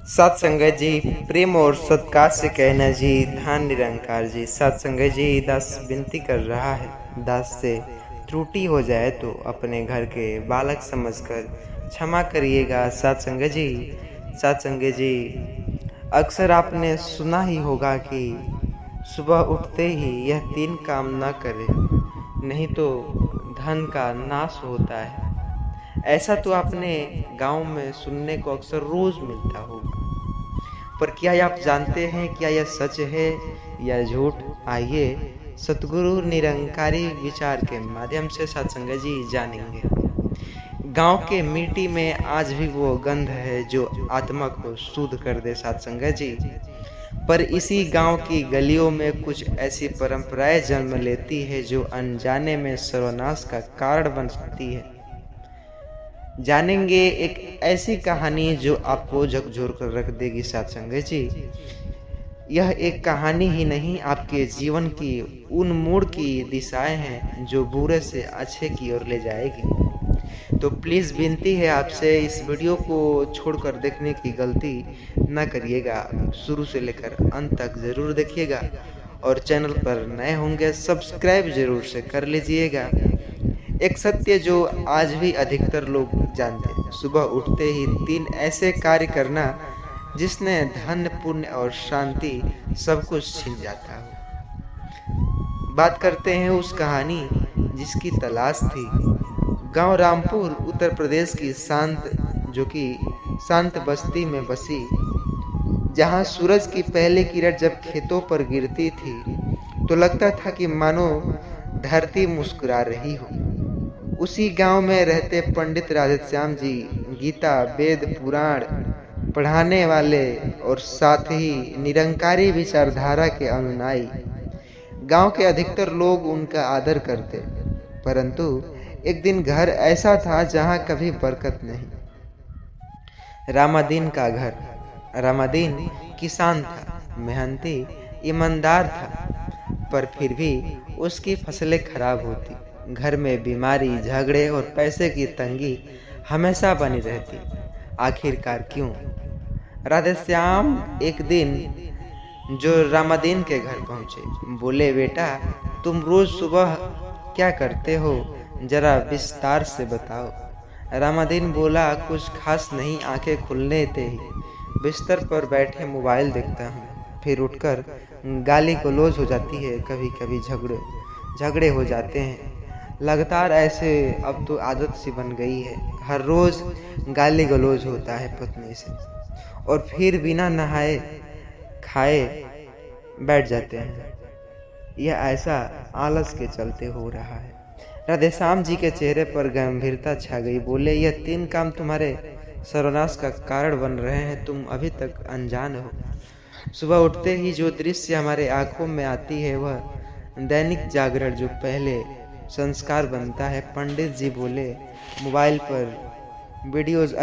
सत संगत जी, प्रेम और सत्कार से कहना जी, धान निरंकार जी। सत संगत जी, दास विनती कर रहा है, दास से त्रुटि हो जाए तो अपने घर के बालक समझकर क्षमा करिएगा। सत संगत जी, सत संगत जी, अक्सर आपने सुना ही होगा कि सुबह उठते ही यह 3 काम न करे, नहीं तो धन का नाश होता है। ऐसा तो आपने गांव में सुनने को अक्सर रोज मिलता होगा, पर क्या आप जानते हैं क्या यह सच है या झूठ? आइए सतगुरु निरंकारी विचार के माध्यम से सत्संग जी जानेंगे। गांव के मिट्टी में आज भी वो गंध है जो आत्मा को शुद्ध कर दे सत्संग जी। पर इसी गांव की गलियों में कुछ ऐसी परंपराएं जन्म लेती है जो अनजाने में सर्वनाश का कारण बन सकती है। जानेंगे एक ऐसी कहानी जो आपको झकझोर कर रख देगी सत्संग जी। यह एक कहानी ही नहीं, आपके जीवन की उन मोड़ की दिशाएं हैं जो बुरे से अच्छे की ओर ले जाएगी। तो प्लीज़ विनती है आपसे, इस वीडियो को छोड़कर देखने की गलती न करिएगा। शुरू से लेकर अंत तक ज़रूर देखिएगा और चैनल पर नए होंगे सब्सक्राइब ज़रूर से कर लीजिएगा। एक सत्य जो आज भी अधिकतर लोग जानते हैं, सुबह उठते ही 3 ऐसे कार्य करना जिसने धन, पुण्य और शांति सब कुछ छीन जाता हो। बात करते हैं उस कहानी जिसकी तलाश थी। गांव रामपुर उत्तर प्रदेश की शांत बस्ती में बसी, जहां सूरज की पहली किरण जब खेतों पर गिरती थी तो लगता था कि मानो धरती मुस्कुरा रही हो। उसी गांव में रहते पंडित राधेश्याम जी गीता, वेद, पुराण पढ़ाने वाले और साथ ही निरंकारी विचारधारा के अनुयायी। गांव के अधिकतर लोग उनका आदर करते, परंतु एक दिन घर ऐसा था जहां कभी बरकत नहीं। रामादीन का घर। रामादीन किसान था, मेहनती, ईमानदार था, पर फिर भी उसकी फसलें खराब होती। घर में बीमारी, झगड़े और पैसे की तंगी हमेशा बनी रहती। आखिरकार क्यों? राधेश्याम एक दिन जो रामादीन के घर पहुंचे, बोले, बेटा तुम रोज सुबह क्या करते हो, जरा विस्तार से बताओ। रामादीन बोला, कुछ खास नहीं, आंखें खुलने थे ही बिस्तर पर बैठे मोबाइल देखता हूँ, फिर उठकर गाली गलौज हो जाती है, कभी कभी झगड़े हो जाते हैं। लगातार ऐसे अब तो आदत सी बन गई है। हर रोज गाली गलौज होता है पत्नी से और फिर बिना नहाए खाए बैठ जाते हैं। यह ऐसा आलस के चलते हो रहा है। राधेश्याम जी के चेहरे पर गंभीरता छा गई। बोले, यह 3 काम तुम्हारे सर्वनाश का कारण बन रहे हैं, तुम अभी तक अनजान हो। सुबह उठते ही जो दृश्य हमारे आंखों में आती है वह दैनिक जागरण जो पहले संस्कार बनता है। पंडित जी बोले, मोबाइल पर वीडियोज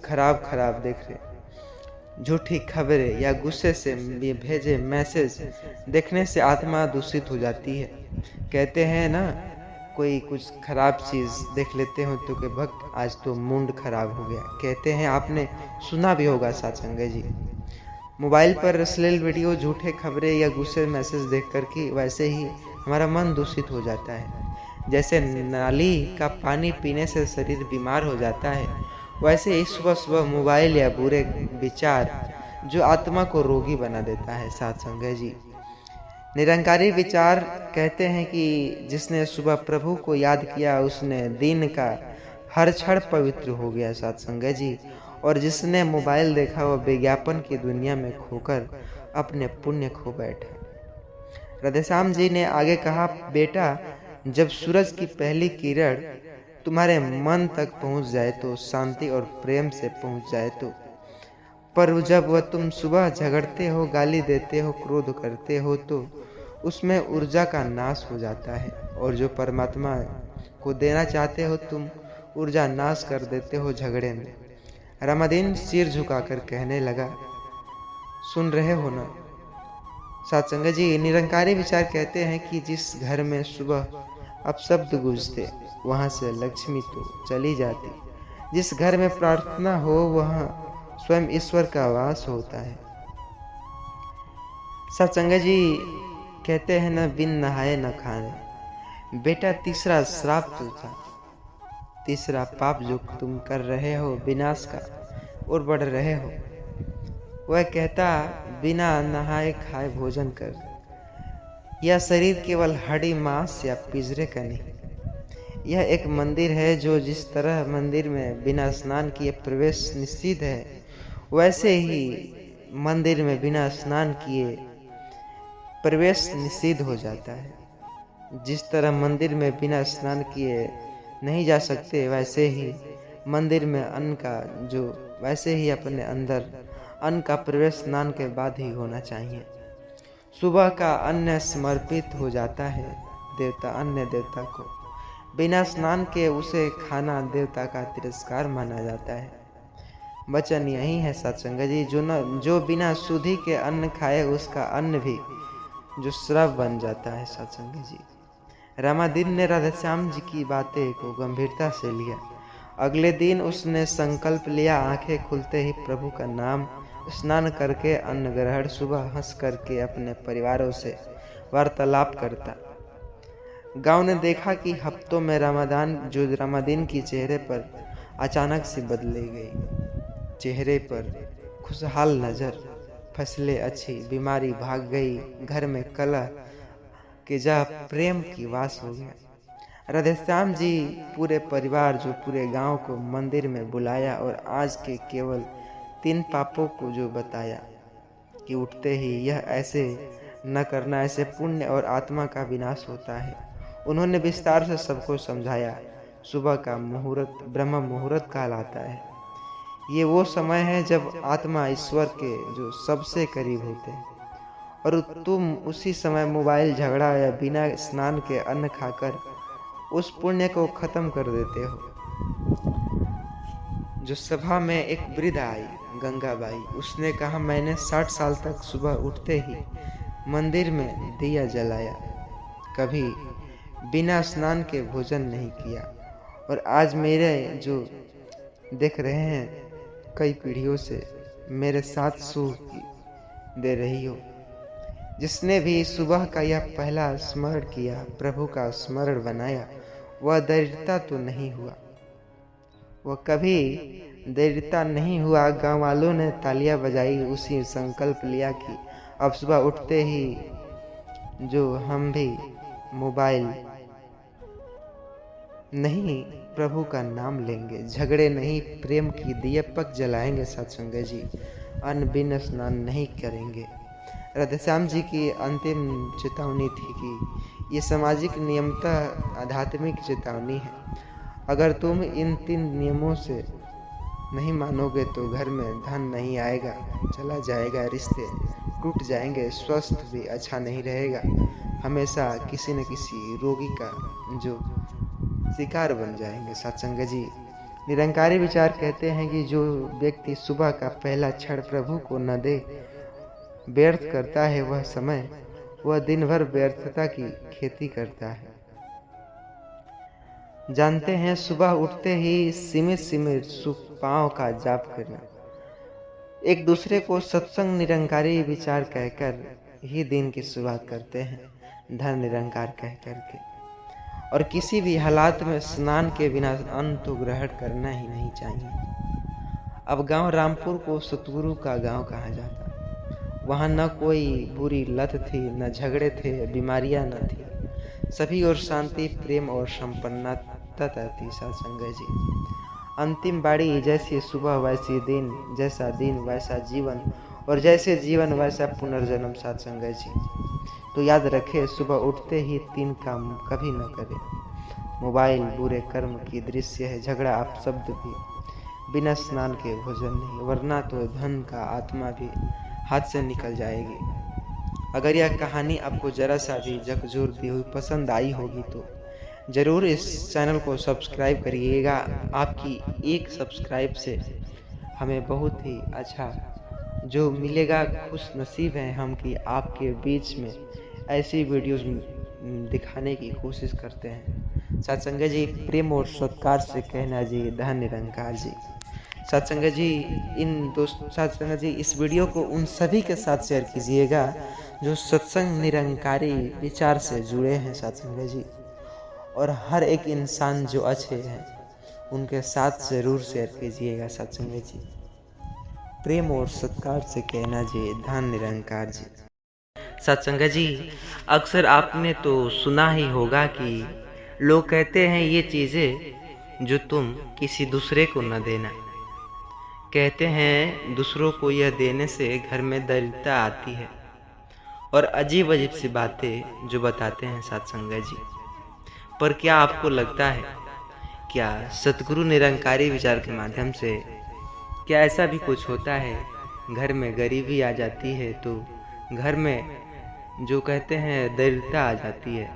खराब देख रहे, झूठी खबरें या गुस्से से भेजे मैसेज देखने से आत्मा दूषित हो जाती है। कहते हैं ना, कोई कुछ खराब चीज देख लेते हो तो के भक्त आज तो मूड खराब हो गया। कहते हैं, आपने सुना भी होगा सत्संग जी। मोबाइल पर अश्लील वीडियो, झूठे खबरें या गुस्से मैसेज देख कर के वैसे ही हमारा मन दूषित हो जाता है। जैसे नाली का पानी पीने से शरीर बीमार हो जाता है, वैसे ही सुबह सुबह मोबाइल या बुरे विचार जो आत्मा को रोगी बना देता है सत्संग जी। निरंकारी विचार कहते हैं कि जिसने सुबह प्रभु को याद किया उसने दिन का हर क्षण पवित्र हो गया सत्संग जी। और जिसने मोबाइल देखा वह विज्ञापन की दुनिया में खोकर अपने पुण्य खो बैठा। राधेश्याम जी ने आगे कहा, बेटा जब सूरज की पहली किरण तुम्हारे मन तक पहुंच जाए तो शांति और प्रेम से पहुंच जाए तो, पर जब वह तुम सुबह झगड़ते हो, गाली देते हो, क्रोध करते हो तो उसमें ऊर्जा का नाश हो जाता है। और जो परमात्मा को देना चाहते हो तुम ऊर्जा नाश कर देते हो झगड़े में। रामादीन सिर झुकाकर कहने लगा, सुन रहे हो ना सत्संग जी। निरंकारी विचार कहते हैं कि जिस घर में सुबह अपशब्द गूंजते वहां से लक्ष्मी तो चली जाती। जिस घर में प्रार्थना हो वहां स्वयं ईश्वर का वास होता है। सत्संग जी कहते हैं न बिन नहाए न खाए। बेटा तीसरा श्राप तो था, तीसरा पाप जो तुम कर रहे हो विनाश का और बढ़ रहे हो। वह कहता बिना नहाए खाए भोजन कर। यह शरीर केवल हड्डी मांस या पिंजरे का नहीं, यह एक मंदिर है। जो जिस तरह मंदिर में बिना स्नान किए प्रवेश निषिद्ध है, वैसे ही मंदिर में बिना स्नान किए प्रवेश निषिद्ध हो जाता है। जिस तरह मंदिर में बिना स्नान किए नहीं जा सकते, वैसे ही मंदिर में अन्न का वैसे ही अपने अंदर अन्न का प्रवेश स्नान के बाद ही होना चाहिए। सुबह का अन्न समर्पित हो जाता है अन्य देवता को। बिना स्नान के उसे खाना देवता का तिरस्कार माना जाता है। वचन यही है सत्संग जी, जो बिना शुद्धि के अन्न खाए उसका अन्न भी जो श्राप बन जाता है। सत्संग जी रामादीन ने राधेश्याम जी की बातें को गंभीरता से लिया। अगले दिन उसने संकल्प लिया, आंखें खुलते ही प्रभु का नाम, स्नान करके अन्न ग्रहण, सुबह हंस करके अपने परिवारों से वार्तालाप करता। गांव ने देखा कि हफ्तों में रामादीन की चेहरे पर अचानक से बदले गई। चेहरे पर खुशहाल नजर, फसलें अच्छी, बीमारी भाग गई, घर में कलह के जा प्रेम की वास हो गया। राधेश्याम जी पूरे परिवार पूरे गांव को मंदिर में बुलाया और आज के केवल 3 पापों को बताया कि उठते ही यह ऐसे न करना, ऐसे पुण्य और आत्मा का विनाश होता है। उन्होंने विस्तार से सबको समझाया। सुबह का मुहूर्त ब्रह्म मुहूर्त कहलाता है। ये वो समय है जब आत्मा ईश्वर के सबसे करीब होते हैं और तुम उसी समय मोबाइल, झगड़ा या बिना स्नान के अन्न खाकर उस पुण्य को खत्म कर देते हो। सभा में एक वृद्ध आई, गंगाबाई। उसने कहा, मैंने 60 साल तक सुबह उठते ही मंदिर में दिया जलाया, कभी बिना स्नान के भोजन नहीं किया, और आज मेरे देख रहे हैं कई पीढ़ियों से मेरे साथ सुख दे रही हो। जिसने भी सुबह का यह पहला स्मरण किया, प्रभु का स्मरण बनाया, वह दरिद्रता तो नहीं हुआ, वह कभी दरिद्रता नहीं हुआ। गांव वालों ने तालियां बजाई, उसी संकल्प लिया कि अब सुबह उठते ही हम भी मोबाइल नहीं, प्रभु का नाम लेंगे, झगड़े नहीं, प्रेम की दीपक जलाएंगे। सत्संग जी अन्न बिन स्नान नहीं करेंगे। राधेश्याम जी की अंतिम चेतावनी थी कि ये सामाजिक नियमतः आध्यात्मिक चेतावनी है। अगर तुम इन 3 नियमों से नहीं मानोगे तो घर में धन नहीं आएगा, चला जाएगा, रिश्ते टूट जाएंगे, स्वास्थ्य भी अच्छा नहीं रहेगा, हमेशा किसी न किसी रोगी का शिकार बन जाएंगे। सत्संग जी निरंकारी विचार कहते हैं कि जो व्यक्ति सुबह का पहला क्षण प्रभु को न दे व्यर्थ करता है, वह दिन भर व्यर्थता की खेती करता है। जानते हैं, सुबह उठते ही सीमित सुख पाँव का जाप करना, एक दूसरे को सत्संग निरंकारी विचार कहकर ही दिन की शुरुआत करते हैं, धन निरंकार कह करके। और किसी भी हालात में स्नान के बिना अन्न तो ग्रहण करना ही नहीं चाहिए। अब गांव रामपुर को सतगुरु का गांव कहा जाता। वहाँ न कोई बुरी लत थी, न झगड़े थे, बीमारियां न थी, सभी और शांति, प्रेम और संपन्नता थी। सत्संग जी अंतिम बाड़ी, जैसी सुबह वैसी दिन, जैसा दिन वैसा जीवन, और जैसे जीवन वैसा पुनर्जन्म। सत्संग जी तो याद रखे, सुबह उठते ही 3 काम कभी न करें। मोबाइल बुरे कर्म की दृश्य है, झगड़ा अपशब्द भी, बिना स्नान के भोजन नहीं, वरना तो धन का आत्मा भी हाथ से निकल जाएगी। अगर यह कहानी आपको जरा सा भी झकझोर दी हुई पसंद आई होगी तो ज़रूर इस चैनल को सब्सक्राइब करिएगा। आपकी एक सब्सक्राइब से हमें बहुत ही अच्छा मिलेगा। खुश नसीब हैं हम कि आपके बीच में ऐसी वीडियोस दिखाने की कोशिश करते हैं। सत्संग जी प्रेम और सत्कार से कहना जी, धन निरंकार जी। सत्संगत जी, सत्संगत जी, इस वीडियो को उन सभी के साथ शेयर कीजिएगा जो सत्संग निरंकारी विचार से जुड़े हैं सत्संगत जी, और हर एक इंसान जो अच्छे हैं उनके साथ ज़रूर शेयर कीजिएगा सत्संगत जी। प्रेम और सत्कार से कहना जी, धन निरंकार जी। सत्संगत जी, अक्सर आपने तो सुना ही होगा कि लोग कहते हैं ये चीज़ें जो तुम किसी दूसरे को न देना। कहते हैं दूसरों को यह देने से घर में दरिद्रता आती है, और अजीब अजीब सी बातें जो बताते हैं सत्संगत जी। पर क्या आपको लगता है, क्या सतगुरु निरंकारी विचार के माध्यम से क्या ऐसा भी कुछ होता है, घर में गरीबी आ जाती है तो घर में जो कहते हैं दरिद्रता आ जाती है।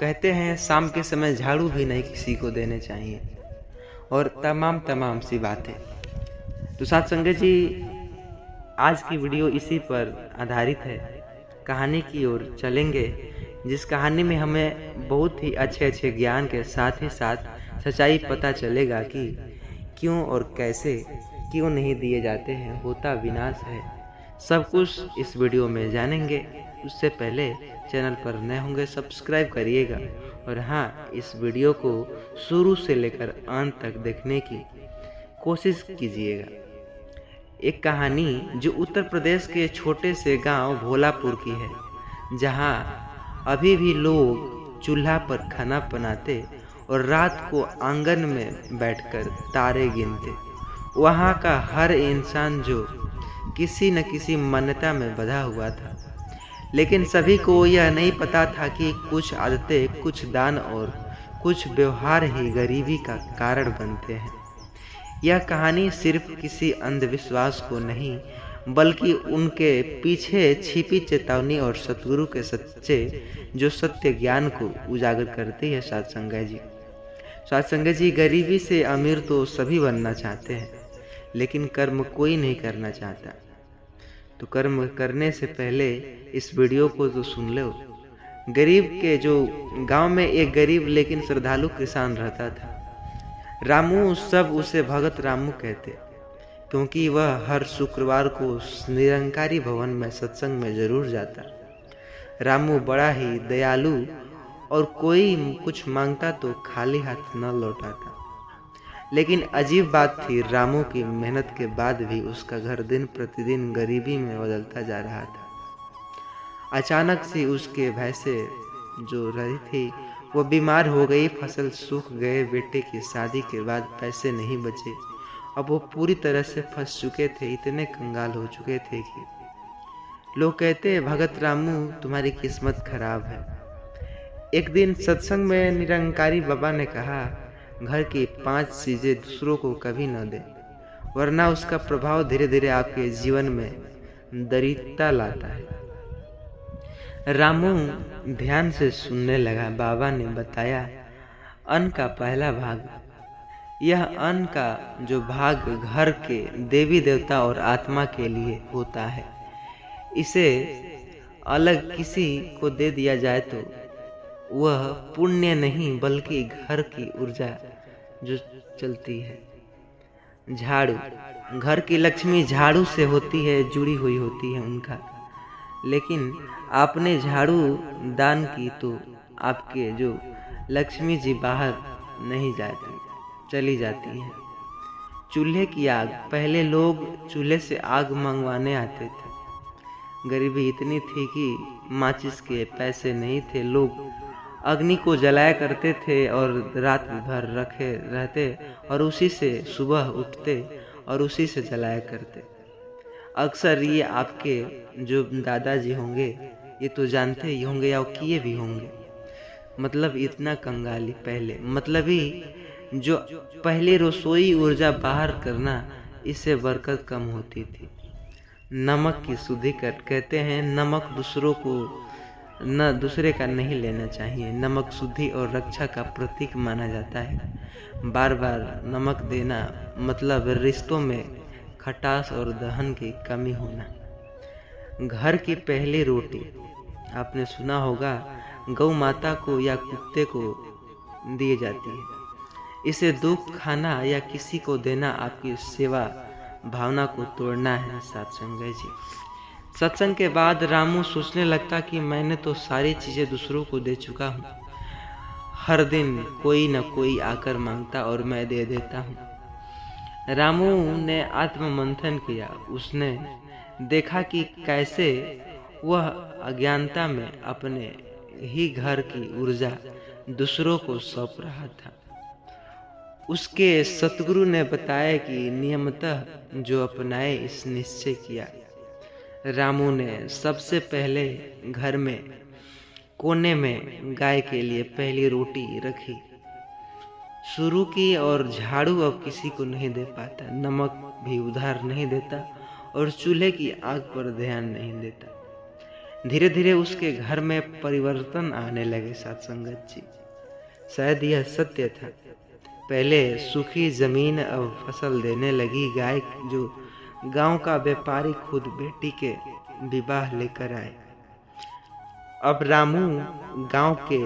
कहते हैं शाम के समय झाड़ू भी नहीं किसी को देने चाहिए, और तमाम सी बातें। तो सत्संगत जी, आज की वीडियो इसी पर आधारित है। कहानी की ओर चलेंगे, जिस कहानी में हमें बहुत ही अच्छे ज्ञान के साथ ही साथ सच्चाई पता चलेगा कि क्यों और कैसे क्यों नहीं दिए जाते हैं, होता विनाश है। सब कुछ इस वीडियो में जानेंगे। उससे पहले चैनल पर नए होंगे सब्सक्राइब करिएगा, और हाँ, इस वीडियो को शुरू से लेकर अंत तक देखने की कोशिश कीजिएगा। एक कहानी जो उत्तर प्रदेश के छोटे से गांव भोलापुर की है, जहां अभी भी लोग चूल्हा पर खाना बनाते और रात को आंगन में बैठकर तारे गिनते। वहां का हर इंसान जो किसी न किसी मान्यता में बंधा हुआ था, लेकिन सभी को यह नहीं पता था कि कुछ आदतें, कुछ दान और कुछ व्यवहार ही गरीबी का कारण बनते हैं। यह कहानी सिर्फ किसी अंधविश्वास को नहीं, बल्कि उनके पीछे छिपी चेतावनी और सतगुरु के सच्चे जो सत्य ज्ञान को उजागर करती है सत्संगत जी। सत्संगत जी, गरीबी से अमीर तो सभी बनना चाहते हैं, लेकिन कर्म कोई नहीं करना चाहता। तो कर्म करने से पहले इस वीडियो को तो सुन लो। गरीब के जो गांव में एक गरीब लेकिन श्रद्धालु किसान रहता था। रामू, सब उसे भगत रामू कहते, क्योंकि वह हर शुक्रवार को निरंकारी भवन में सत्संग में जरूर जाता। रामू बड़ा ही दयालु, और कोई कुछ मांगता तो खाली हाथ न लौटाता। लेकिन अजीब बात थी, रामू की मेहनत के बाद भी उसका घर दिन प्रतिदिन गरीबी में बदलता जा रहा था। अचानक से उसके भैंसे जो रही थी वो बीमार हो गई, फसल सूख गए, बेटे की शादी के बाद पैसे नहीं बचे। अब वो पूरी तरह से फंस चुके थे, इतने कंगाल हो चुके थे कि लोग कहते, भगत रामू तुम्हारी किस्मत खराब है। एक दिन सत्संग में निरंकारी बाबा ने कहा, घर की 5 चीजें दूसरों को कभी न दे, वरना उसका प्रभाव धीरे धीरे आपके जीवन में दरिद्रता लाता है। रामू ध्यान से सुनने लगा। बाबा ने बताया, अन्न का पहला भाग, यह अन्न का जो भाग घर के देवी देवता और आत्मा के लिए होता है, इसे अलग किसी को दे दिया जाए तो वह पुण्य नहीं, बल्कि घर की ऊर्जा जो चलती है। झाड़ू, घर की लक्ष्मी झाड़ू से होती है, जुड़ी हुई होती है उनका। लेकिन आपने झाड़ू दान की तो आपके जो लक्ष्मी जी बाहर नहीं जाती, चली जाती है। चूल्हे की आग, पहले लोग चूल्हे से आग मंगवाने आते थे। गरीबी इतनी थी कि माचिस के पैसे नहीं थे, लोग अग्नि को जलाया करते थे और रात भर रखे रहते, और उसी से सुबह उठते और उसी से जलाया करते। अक्सर ये आपके जो दादाजी होंगे ये तो जानते ही होंगे या किए भी होंगे। मतलब इतना कंगाली पहले, मतलब ही जो पहले रसोई ऊर्जा बाहर करना, इससे बरकत कम होती थी। नमक की शुद्धिकरण, कहते हैं नमक दूसरों को न दूसरे का नहीं लेना चाहिए। नमक शुद्धि और रक्षा का प्रतीक माना जाता है। बार बार नमक देना मतलब रिश्तों में खटास और दहन की कमी होना। घर की पहली रोटी, आपने सुना होगा, गौ माता को या कुत्ते को दी जाती है। इसे दुख खाना या किसी को देना आपकी सेवा भावना को तोड़ना है सत्संग जी। सत्संग के बाद रामू सोचने लगता कि मैंने तो सारी चीज़ें दूसरों को दे चुका हूँ। हर दिन कोई न कोई आकर मांगता और मैं दे देता हूँ। रामू ने आत्ममंथन किया। उसने देखा कि कैसे वह अज्ञानता में अपने ही घर की ऊर्जा दूसरों को सौंप रहा था। उसके सतगुरु ने बताया कि नियमतः जो अपनाए इस निश्चय किया। रामू ने सबसे पहले घर में कोने में गाय के लिए पहली रोटी रखी शुरू की और झाड़ू अब किसी को नहीं दे पाता, नमक भी उधार नहीं देता और चूल्हे की आग पर ध्यान नहीं देता। धीरे धीरे उसके घर में परिवर्तन आने लगे सत्संगत जी। शायद यह सत्य था। पहले सूखी जमीन अब फसल देने लगी। गाय जो गांव का व्यापारी खुद बेटी के विवाह लेकर आए। अब रामू गांव के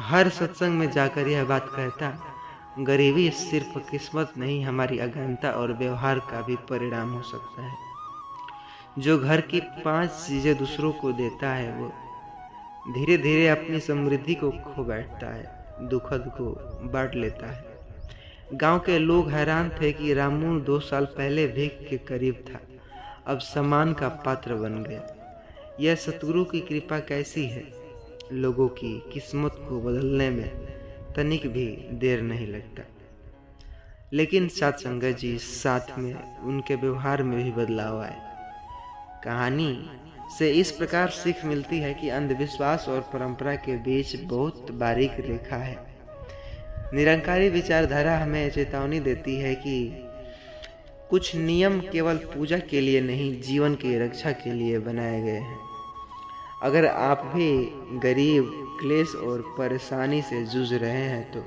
हर सत्संग में जाकर यह बात कहता, गरीबी सिर्फ किस्मत नहीं, हमारी अज्ञानता और व्यवहार का भी परिणाम हो सकता है। जो घर की 5 चीजें दूसरों को देता है वो धीरे धीरे अपनी समृद्धि को खो बैठता है, दुखद को बांट लेता है। गांव के लोग हैरान थे कि रामू 2 साल पहले भीख के करीब था, अब सम्मान का पात्र बन गया। यह सतगुरु की कृपा कैसी है। लोगों की किस्मत को बदलने में तनिक भी देर नहीं लगता। लेकिन सत्संगत जी साथ में उनके व्यवहार में भी बदलाव आए। कहानी से इस प्रकार सीख मिलती है कि अंधविश्वास और परंपरा के बीच बहुत बारीक रेखा है। निरंकारी विचारधारा हमें चेतावनी देती है कि कुछ नियम केवल पूजा के लिए नहीं, जीवन की रक्षा के लिए बनाए गए हैं। अगर आप भी गरीब, क्लेश और परेशानी से जूझ रहे हैं तो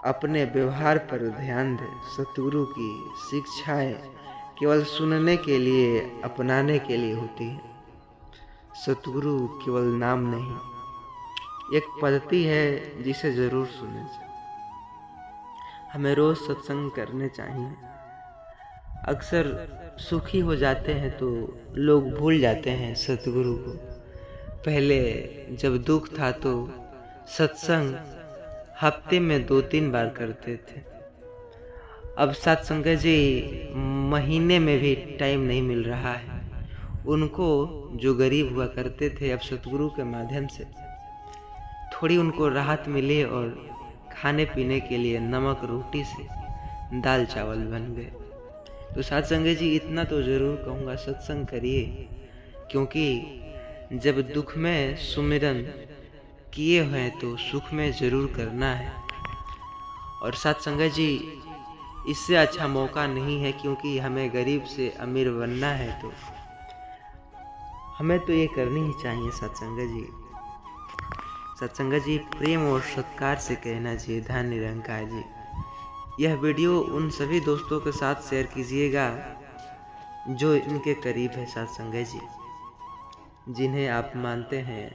अपने व्यवहार पर ध्यान दें। सतगुरु की शिक्षाएं केवल सुनने के लिए, अपनाने के लिए होती है। सतगुरु केवल नाम नहीं, एक पद्धति है जिसे जरूर सुने। हमें रोज सत्संग करने चाहिए। अक्सर सुखी हो जाते हैं तो लोग भूल जाते हैं सतगुरु को। पहले जब दुख था तो सत्संग हफ्ते में 2-3 बार करते थे। अब सत्संग जी महीने में भी टाइम नहीं मिल रहा है। उनको जो गरीब हुआ करते थे, अब सतगुरु के माध्यम से थोड़ी उनको राहत मिली और खाने पीने के लिए नमक रोटी से दाल चावल बन गए। तो सत्संग जी इतना तो जरूर कहूँगा, सत्संग करिए, क्योंकि जब दुख में सुमिरन किए हुए तो सुख में जरूर करना है। और सत्संग जी इससे अच्छा मौका नहीं है, क्योंकि हमें गरीब से अमीर बनना है तो हमें तो ये करनी ही चाहिए सत्संग जी। सत्संग जी प्रेम और सत्कार से कहना जी, धन निरंकार जी। यह वीडियो उन सभी दोस्तों के साथ शेयर कीजिएगा जो इनके करीब है सत्संग जी, जिन्हें आप मानते हैं।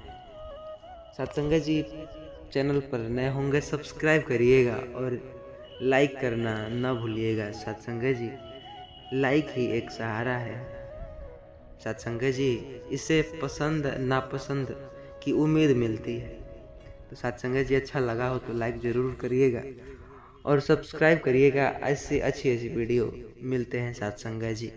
सत्संग जी चैनल पर नए होंगे सब्सक्राइब करिएगा और लाइक करना न भूलिएगा सत्संग जी। लाइक ही एक सहारा है सत्संग जी, इससे पसंद नापसंद की उम्मीद मिलती है। तो सत्संग जी अच्छा लगा हो तो लाइक ज़रूर करिएगा और सब्सक्राइब करिएगा। ऐसी अच्छी वीडियो मिलते हैं सत्संग जी।